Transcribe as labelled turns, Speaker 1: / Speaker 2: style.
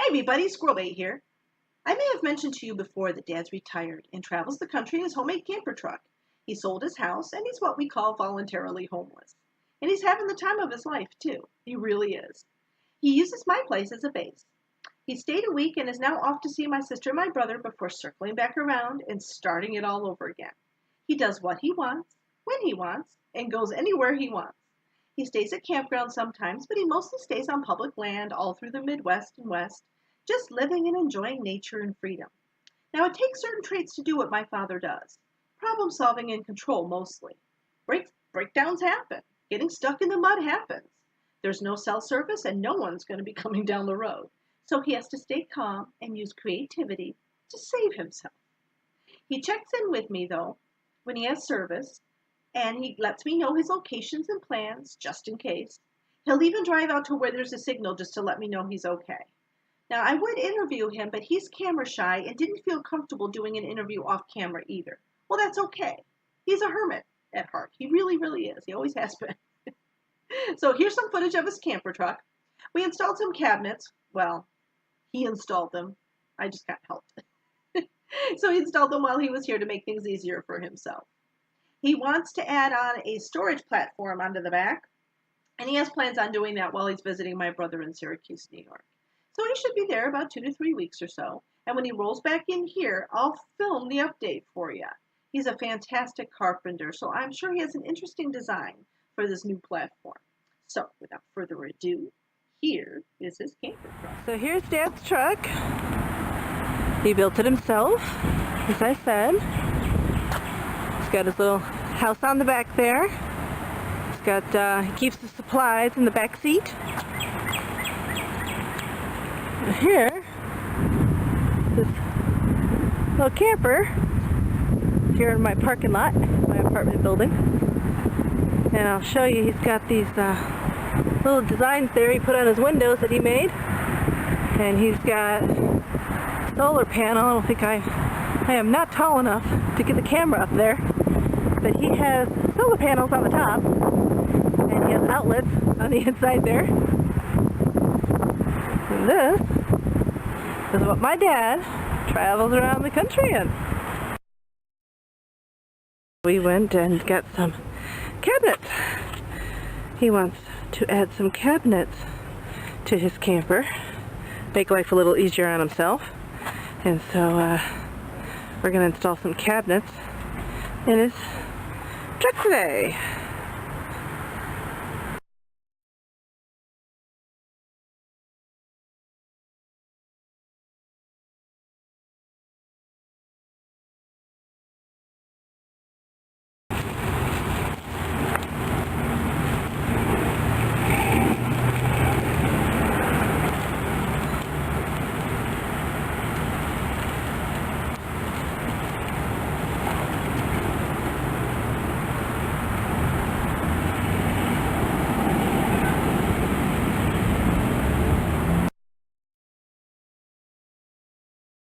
Speaker 1: Hi everybody, Squirrel here. I may have mentioned to you before that Dad's retired and travels the country in his homemade camper truck. He sold his house and he's what we call voluntarily homeless. And he's having the time of his life too. He really is. He uses my place as a base. He stayed a week and is now off to see my sister and my brother before circling back around and starting it all over again. He does what he wants, when he wants, and goes anywhere he wants. He stays at campgrounds sometimes, but he mostly stays on public land all through the Midwest and West, just living and enjoying nature and freedom. Now, it takes certain traits to do what my father does. Problem solving and control mostly. Breakdowns happen. Getting stuck in the mud happens. There's no cell service and no one's going to be coming down the road. So he has to stay calm and use creativity to save himself. He checks in with me, though, when he has service, and he lets me know his locations and plans, just in case. He'll even drive out to where there's a signal just to let me know he's okay. Now, I would interview him, but he's camera shy and didn't feel comfortable doing an interview off camera either. Well, that's okay. He's a hermit at heart. He really, really is. He always has been. So here's some footage of his camper truck. We installed some cabinets. Well, he installed them. I just got helped. So he installed them while he was here to make things easier for himself. He wants to add on a storage platform onto the back, and he has plans on doing that while he's visiting my brother in Syracuse, New York. So he should be there about 2 to 3 weeks or so, and when he rolls back in here, I'll film the update for you. He's a fantastic carpenter, so I'm sure he has an interesting design for this new platform. So, without further ado, here is his camper truck.
Speaker 2: So here's Dad's truck. He built it himself, as I said. He's got his little house on the back there. He's got, he keeps the supplies in the back seat. And here, this little camper, here in my parking lot, my apartment building. And I'll show you, he's got these little designs there he put on his windows that he made. And he's got a solar panel. I don't think I am not tall enough to get the camera up there. But he has solar panels on the top, and he has outlets on the inside there. And this is what my dad travels around the country in. We went and got some cabinets. He wants to add some cabinets to his camper, make life a little easier on himself. And so we're going to install some cabinets in his truck today.